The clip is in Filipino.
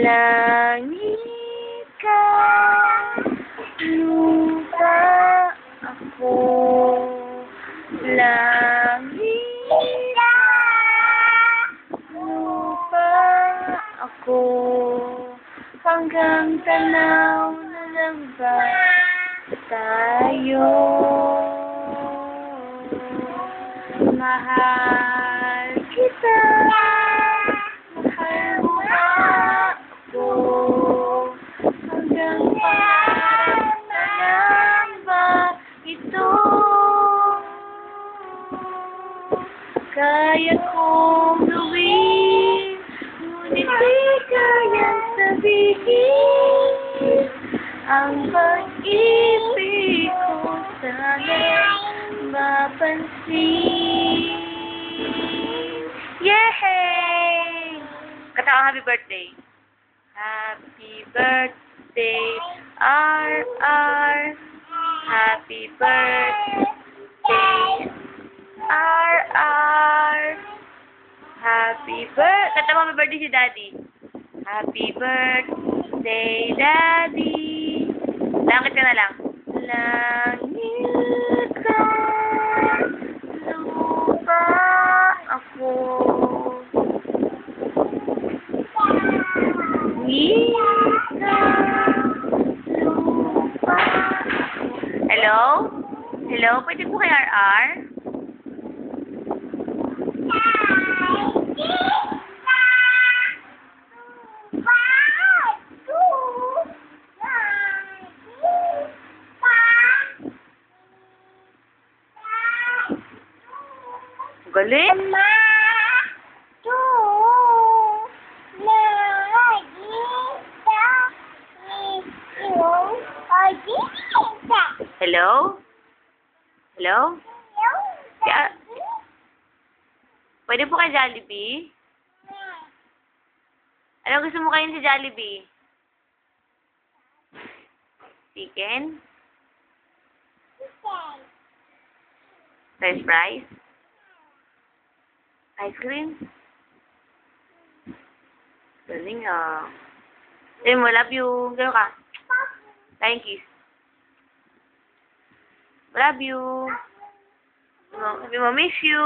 Langit ka, lupa ako. Langit ka, lupa ako. Hanggang tanaw na lang ba tayo? Mahal kita, mahal mo ako. Hanggang pangarap na lang ba ito? Kaya kong gawin, ngunit di kayang sabihin. Ang pag-ibig ko sana'y mapansin. Yay! Kata ko happy birthday. Happy birthday, R.R. Happy birthday, R.R. Happy birthday. Kata mo happy birthday si Daddy. Happy birthday, Daddy. Langit ka na lang. Langit ka, lupa ako. Langit ka, lupa ako. Hello? Hello? Pwede po kay RR? Galing. Hello? Hello? Pwede po kay Jollibee? Ano gusto mo kain sa Jollibee? Chicken? French fries? Ice cream? Galing ah. Sabi mo, love you. Gano'n ka? Thank you. Love you. Sabi mo, miss you.